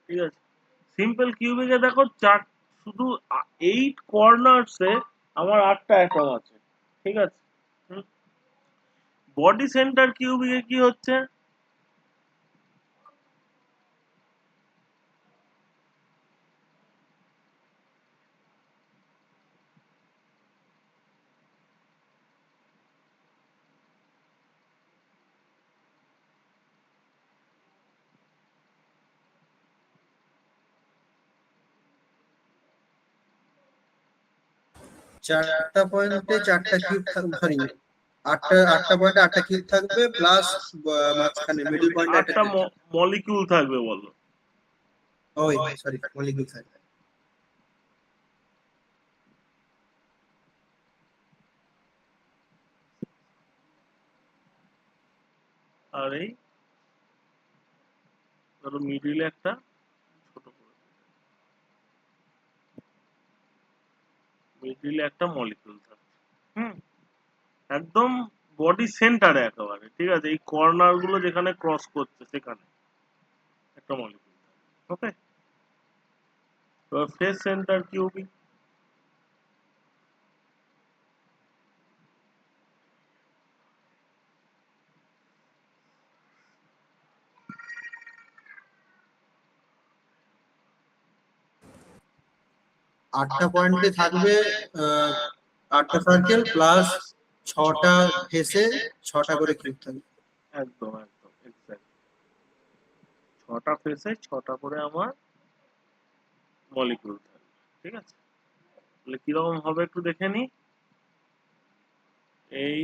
A: ঠিক আছে, সিম্পল কিউবিকে দেখো চার, শুধু 8 কর্নার্সে আমার 8টা অ্যাটম আছে। ঠিক আছে, বডি সেন্টার কিউবিকে কি হচ্ছে,
C: চারটা পয়েন্টে চারটা কিউব থাকবে, সরি, আটটা পয়েন্টে আটটা কিউব থাকবে, প্লাস মাঝখানে মিডল পয়েন্টে একটা
A: 8টা
C: কিউব থাকবে।
A: মলিকিউল থাকবে বলো।
C: ওই সরি, মলিকিউল থাকবে।
A: আর এই ধরো মিডিলে একটা ছোট করে, মিডিলে একটা মলিকিউল থাকবে। হুম, একদম বডি সেন্টারে একেবারে। ঠিক আছে, এই কর্নার গুলো যেখানে ক্রস করছে সেখানে একটা মলিকিউল থাকবে। ওকে, এবার ফেস সেন্টার কিউবি,
C: আটটা পয়েন্টে থাকবে আহ, আটটা সার্কেল প্লাস ছটা ফেসে ছটা করে কিউব থাকবে।
A: একদম একদম এক্স্যাক্ট, 6টা ফেসে 6টা করে আমার মলিকিউল থাকবে। ঠিক আছে, তাহলে কিরকম হবে একটু দেখে নি। এই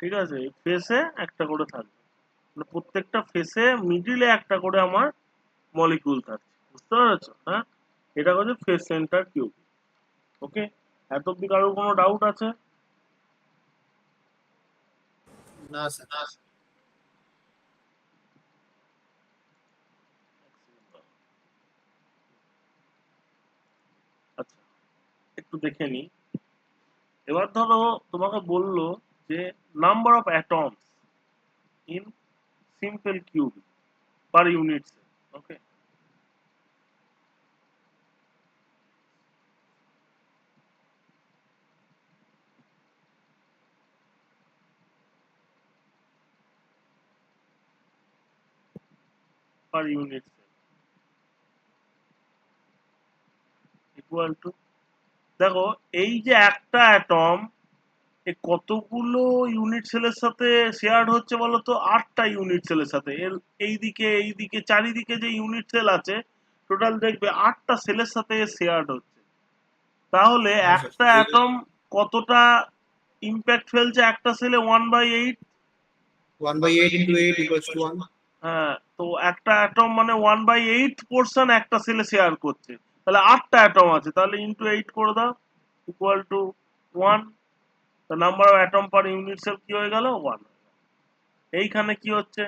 A: ঠিক আছে, ফেসে একটা করে থাকবে, মানে প্রত্যেকটা ফেসে মিডিলে একটা করে আমার মলিকিউল থাকছে। বুঝতে পেরেছো? হ্যাঁ, এটা হচ্ছে ফেস সেন্টার কিউব। ওকে, এত অব্দি কারোর কোনো ডাউট আছে?
C: না স্যার।
A: আচ্ছা, একটু দেখে নি। এবার ধরো তোমাকে বললো যে number of atoms in simple cube per unit cell. Okay, per unit cell equal to, দেখো এই যে একটা অ্যাটম এ কতগুলো ইউনিট সেলের সাথে শেয়ার হচ্ছে বলো তো? 8টা ইউনিট সেলের সাথে। এর এইদিকে চারিদিকে যে ইউনিট সেল আছে টোটাল দেখবে 8টা সেলের সাথে শেয়ার হচ্ছে। তাহলে
C: হ্যাঁ স্যার,
A: একটা অ্যাটম কতটা ইম্প্যাক্ট ফেলছে একটা সেলে? 1/8।
C: 1/8 into 8 equals to 1.
A: হ্যাঁ, তো একটা অ্যাটম মানে 1/8 পোর্শন একটা সেলে শেয়ার করছে। তাহলে 8টা অ্যাটম আছে, তাহলে ইন্টু 8 করে দাও, ইকুয়াল টু 1। তো number of atom per unit cell কি হয়ে গেল 1। এইখানে কি হচ্ছে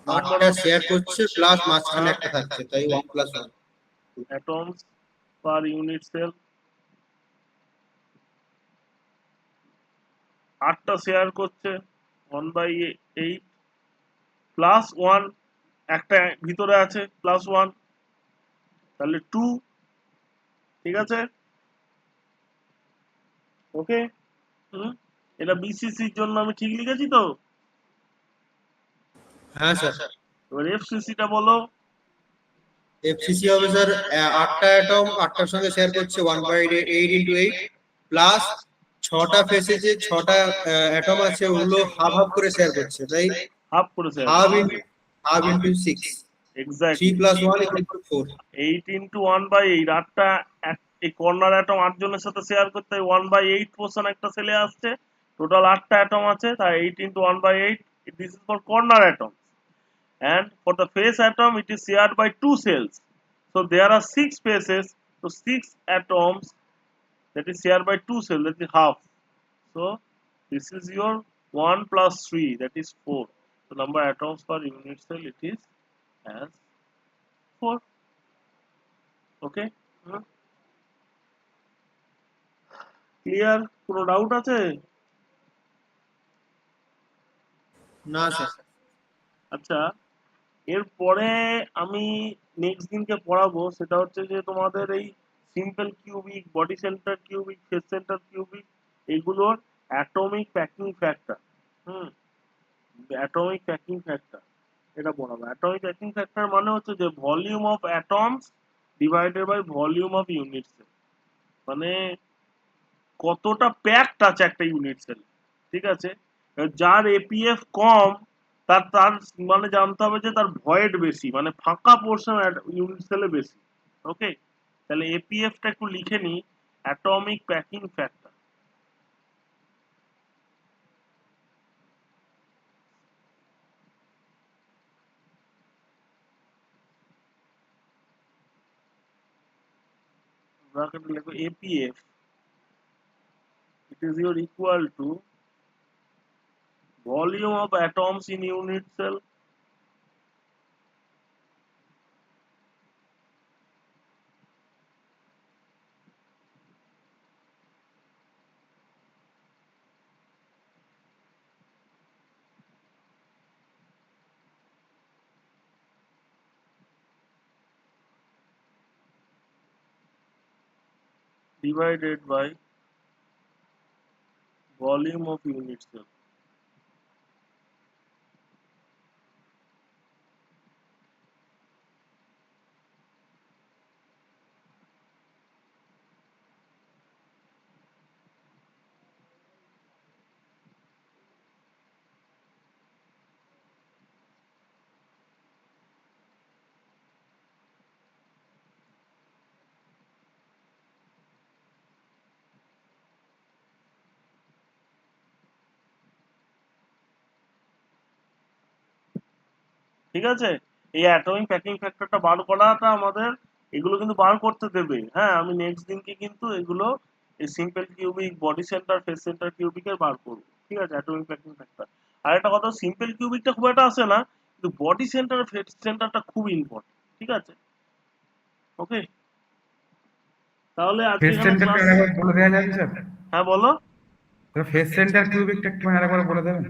A: নাম্বার
C: আটটা
A: অফ
C: শেয়ার করছে প্লাস মাঝখানে একটা থাকছে, তাই 1+1।
A: অ্যাটমস পার ইউনিট সেল, 8টা শেয়ার করছে 1/8 প্লাস 1, একটা ভিতরে আছে প্লাস 1, তাহলে 2। ঠিক আছে, ওকে। এটা বিসিসির জন্য আমি ঠিক লিখেছি তো?
C: হ্যাঁ স্যার।
A: এবার এফসিসিটা বলো।
C: এফসিসি হবে স্যার, আটটা অ্যাটম আটটার সঙ্গে শেয়ার করছে 1/8 × 8 প্লাস ছটা ফেসে যে ছটা অ্যাটম আছে ওগুলো হাফ হাফ করে শেয়ার করছে, তাই
A: হাফ করে শেয়ার
C: হাফ
A: করছে,
C: ইন্টু হাফ ইন্টু 6, 3
A: এক্স্যাক্টলি।
C: + 1 = 4।
A: 8 × 1/8, 8টা এই কর্নার অ্যাটম 8 জনের সাথে শেয়ার করতে 1/8 পোর্শন একটা সেলে আসছে। টোটাল 8টা অ্যাটম আছে, তাই 8 × 1/8, this is for corner atom. And for the face atom, it is shared by 2 cells. So there are 6 faces, so 6 atoms that is shared by 2 cells, that is half. So this is your 1 plus 3, that is 4. So number of atoms per unit cell, it is as 4. Okay? Clear? কোনো doubt আছে?
C: না sir.
A: আচ্ছা, এরপরে আমি next দিনকে পড়াবো, সেটা হচ্ছে যে তোমাদের এই simple cubic, body centre cubic, face centre cubic, এইগুলোর atomic packing factor. Atomic packing factor এটা পড়াবো। অ্যাটমিক প্যাকিং ফ্যাক্টর মানে হচ্ছে যে volume of atoms divided by volume of unit cell, মানে কতটা প্যাকড আছে একটা ইউনিট সেল। ঠিক আছে, যার এপিএফ কম তার তার মানে জানতে হবে যে তার ভয়েড বেশি, মানে ফাঁকা পোর্শন ইউনিট সেলে বেশি। ওকে, তাহলে এপিএফটা একটু লিখে নি, অ্যাটমিক প্যাকিং ফ্যাক্টর। ব্র্যাকেটে লিখো APF, it is your equal to volume of atoms in unit cell divided by volume of unit cell. ঠিক আছে, এই অ্যাটমিক প্যাকিং ফ্যাক্টরটা বার করাটা আমাদের, এগুলো কিন্তু বার করতে দেবে। হ্যাঁ, আমি নেক্সট দিনকে কিন্তু এগুলো এই simple cubic, body centre, face centre কিউবিকের বার করবো। ঠিক আছে, অ্যাটমিক প্যাকিং ফ্যাক্টর। আর একটা কথা, সিম্পল কিউবিকটা খুব একটা আসে না, কিন্তু বডি সেন্টার, ফেস সেন্টারটা খুব ইম্পর্টেন্ট। ঠিক আছে, ওকে। তাহলে আজকে
D: ফেস
A: এখানে
D: সেন্টারটা
A: ক্লাস,
D: আরেকবার বলে দেওয়া যাবে স্যার?
A: হ্যাঁ বলো।
D: তো ফেস সেন্টার কিউবিকটা একটু আরেকবার বলে দেবেন?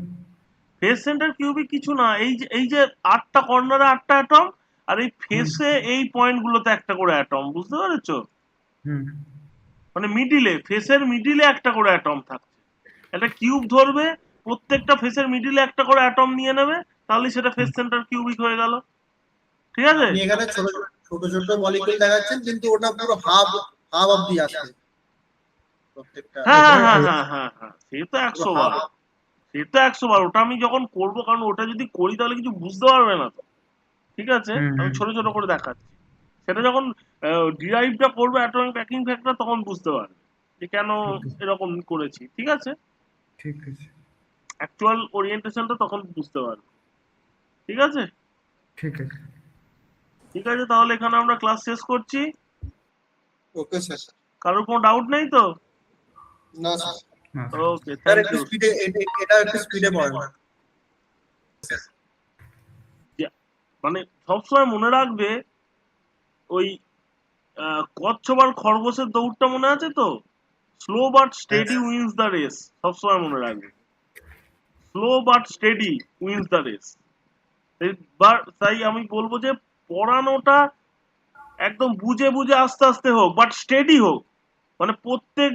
A: ফেস সেন্টার কিউবিক কিছু না, এই যে 8টা কর্নারে 8টা অ্যাটম, আর এই
D: হুম
A: ফেসে এই পয়েন্টগুলোতে একটা করে অ্যাটম, বুঝতে পেরেছো?
D: হুম
A: মানে মিডিলে, ফেসের মিডিলে একটা করে অ্যাটম থাকছে। একটা কিউব ধরবে, প্রত্যেকটা ফেসের মিডিলে একটা করে অ্যাটম নিয়ে নেবে, তাহলে সেটা ফেস
D: হুম।
A: সেন্টার কিউবিক হয়ে গেল। ঠিক আছে,
C: আপনি এখানে ছোট ছোট ছোট মলিকুল দেখাচ্ছেন, কিন্তু ওটা পুরো হাফ হাফ অব্দি আসবে প্রত্যেকটা,
A: হ্যাঁ
D: ওটা
A: হ্যাঁ হ্যাঁ হ্যাঁ হ্যাঁ, সে তো
C: পুরো
A: 100 বার,
C: হাফ।
A: সে তো 100 বার। ওটা আমি যখন করবো, কারণ ওটা যদি করি তাহলে কিছু বুঝতে পারবে না তো। ঠিক আছে,
D: হুম
A: আমি
D: হুম
A: ছোট ছোট করে দেখাচ্ছি। সেটা যখন ডিরাইভটা করবে অ্যাটমিক প্যাকিং ফ্যাক্টর, তখন বুঝতে পারবে যে কেন
D: ঠিক আছে
A: এরকম করেছি। ঠিক আছে,
D: ঠিক আছে
A: অ্যাকচুয়াল ওরিয়েন্টেশনটা তখন বুঝতে পারবে। ঠিক আছে,
D: ঠিক আছে।
A: ঠিক আছে, তাহলে এখানে আমরা ক্লাস শেষ করছি।
C: Okay sir.
A: কারোর কোনো ডাউট নেই তো?
C: না স্যার,
D: না
A: ওকে,
C: স্যার
A: থ্যাংক
C: একটু
A: ইউ।
C: স্পিডে, এটা একটু স্পিডে পড়েন।
A: মানে সবসময় মনে রাখবে ওই কচ্ছপ আর খরগোশের দৌড়টা মনে আছে তো? স্লো বাট
C: হ্যাঁ
A: স্টেডি উইন্স দ্য রেস। সবসময় মনে রাখবে, slow but steady wins the race. তাই আমি বলবো যে পড়ানোটা একদম বুঝে বুঝে আস্তে আস্তে হোক, বাট স্টেডি হোক। মানে প্রত্যেক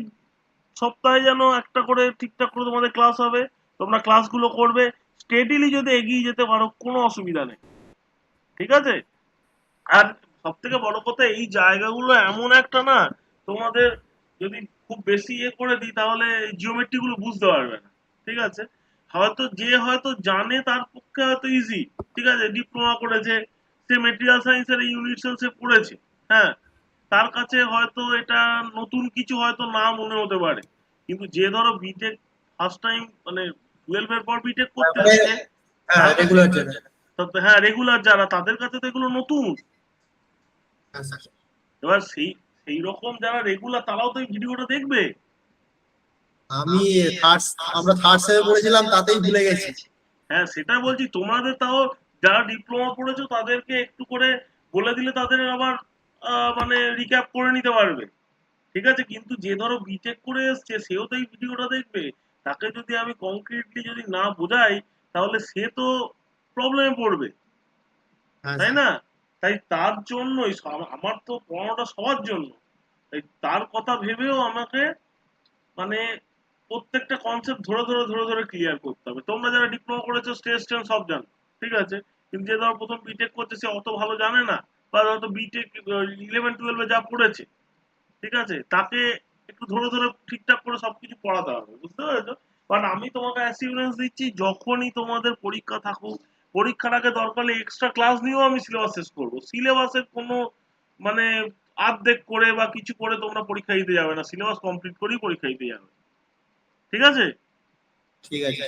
A: সপ্তাহে যেন একটা করে ঠিকঠাক করে তোমাদের ক্লাস হবে, তোমরা ক্লাসগুলো করবে। স্টেডিলি যদি এগিয়ে যেতে পারো কোনো অসুবিধা নেই, ঠিক আছে? আর সব থেকে বড় কথা, এই জায়গাগুলো এমন একটা না, তোমাদের যদি খুব বেশি করে দিই তাহলে জিওমেট্রি গুলো বুঝতে পারবে না, ঠিক আছে? হয়তো জানে তার পক্ষে হয়তো ইজি, ঠিক আছে, ডিপ্লোমা করেছে, সে মেটেরিয়াল সায়েন্সের এই ইউনিট সেলসে পড়েছে, হ্যাঁ, তার কাছে হয়তো এটা নতুন কিছু হয়তো না মনে হতে পারে। কিন্তু যে ধরো বিটেক ফার্স্ট টাইম মানে 12 এর পর বিটেক করতে
C: মানে
A: এসছে,
C: হ্যাঁ
A: তার কাছে,
C: রেগুলার যেটা।
A: হ্যাঁ রেগুলার যারা, তাদের কাছে তো এগুলো নতুন।
C: হ্যাঁ স্যার,
A: এবার সেই রকম যারা রেগুলার তারাও তো এই ভিডিওটা দেখবে।
C: আমি থার্ড, আমরা থার্ড সেমে পড়েছিলাম তাতেই ভুলে গেছি।
A: হ্যাঁ সেটা বলছি, তোমাদের তাও যারা ডিপ্লোমা পড়েছো তাদেরকে একটু করে বলে দিলে তাদের আবার মানে রিক্যাপ করে নিতে পারবে, ঠিক আছে? কিন্তু যে ধরো বিটেক করে এসছে সেও তো এই ভিডিওটা দেখবে, তাকে যদি আমি কংক্রিটলি যদি না বোঝাই তাহলে সে তো প্রবলেমে পড়বে,
C: হ্যাঁ
A: তাই
C: স্যার,
A: না? তাই তার জন্যই আমার তো পড়ানোটা সবার জন্য, তাই তার কথা ভেবেও আমাকে মানে প্রত্যেকটা কনসেপ্ট ধরে ক্লিয়ার করতে হবে। তোমরা যারা ডিপ্লোমা করেছো স্টেজ টেন সব জানো, ঠিক আছে, কিন্তু যে ধরো প্রথম বিটেক করছে সে অত ভালো জানে না, বা হয়তো বিটেক 11-12 যা পড়েছে, ঠিক আছে, তাকে একটু ধরে ঠিকঠাক করে সবকিছু পড়াতে হবে, বুঝতে পেরেছো? বাট আমি তোমাকে অ্যাসিউরেন্স দিচ্ছি, যখনই তোমাদের পরীক্ষা থাকুক, পরীক্ষার আগে দরকার হলে এক্সট্রা ক্লাস নিয়েও আমি সিলেবাস শেষ করবো। সিলেবাসের কোনো মানে আর্ধেক করে বা কিছু করে তোমরা পরীক্ষা দিতে যাবে না, সিলেবাস কমপ্লিট করেই পরীক্ষা দিতে যাবে, ঠিক আছে?
C: ঠিক আছে।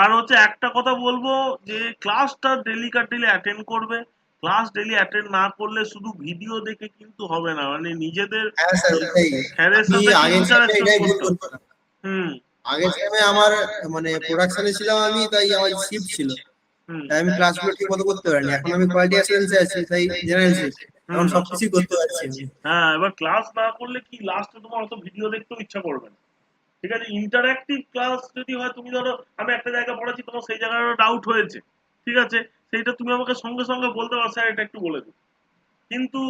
A: আর হচ্ছে একটা কথা বলবো, যে ক্লাসটা ডেলি অ্যাটেন্ড করবে। ক্লাস ডেলি অ্যাটেন্ড না করলে শুধু ভিডিও দেখে কিন্তু হবে না, মানে নিজেদের
C: হ্যাঁ স্যার, ওটাই।
A: স্যারের
C: আমি
A: সাথে
C: আগের সেমে
A: ইন্টারাকশন
C: এটাই ভুল
A: করতে হবে।
C: করছিলাম।
A: হুম।
C: আগের সেমে আমার মানে প্রোডাকশনে ছিলাম আমি, তাই আমার শিফট ছিল,
A: হুম।
C: তাই আমি ক্লাসগুলো ঠিক মতো করতে পারিনি। এখন আমি কোয়ালিটি অ্যাসুরেন্সে আছি, তাই জেনারেল শিফট, এখন
A: হুম।
C: সবকিছুই করতে পারছি আমি।
A: হ্যাঁ, এবার ক্লাস না করলে কি লাস্টে তোমার অত ভিডিও দেখতেও ইচ্ছা করবে না, ঠিক আছে? ইন্টারঅ্যাক্টিভ ক্লাস যদি হয়, তুমি ধরো আমি একটা জায়গা পড়াচ্ছি, তোমার সেই জায়গাটা ডাউট হয়েছে, ঠিক আছে, সেইটা তুমি আমাকে সঙ্গে সঙ্গে বলতে পারো, স্যার এটা একটু বলে দিন। কিন্তু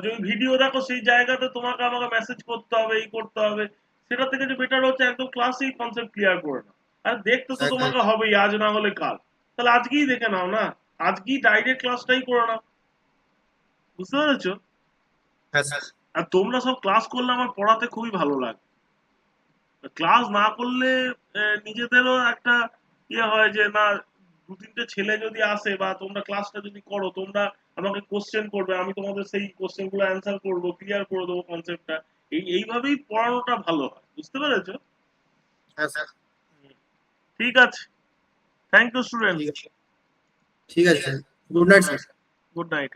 A: যদি ভিডিও দেখো সেই জায়গাতে তোমাকে আমাকে মেসেজ করতে হবে, এই করতে হবে, সেটা থেকে যে বেটার হচ্ছে একদম ক্লাসেই কনসেপ্ট ক্লিয়ার করে নাও। আর দেখতে তো
C: একদম।
A: তোমাকে হবেই, আজ না হলে কাল, তাহলে আজকেই দেখে নাও না, আজকেই ডাইরেক্ট ক্লাসটাই করে নাও, বুঝতে পেরেছো?
C: হ্যাঁ স্যার,
A: আর তোমরা সব ক্লাস করলে আমার পড়াতে খুবই ভালো লাগে। ক্লাস না করলে নিজেদেরও একটা হয় যে না, দু তিনটে ছেলে যদি আসে বা তোমরা ক্লাসটা যদি করো, তোমরা আমাকে কোশ্চেন করবে, আমি তোমাদের সেই কোশ্চেন গুলো অ্যান্সার করবো, ক্লিয়ার করে দেবো কনসেপ্টটা। এইভাবেই পড়ানোটা ভালো হয়, বুঝতে পেরেছো?
C: হ্যাঁ স্যার,
A: ঠিক আছে, থ্যাংক ইউ স্টুডেন্ট।
C: ঠিক আছে। ঠিক আছে sir, good night sir.
A: Good night.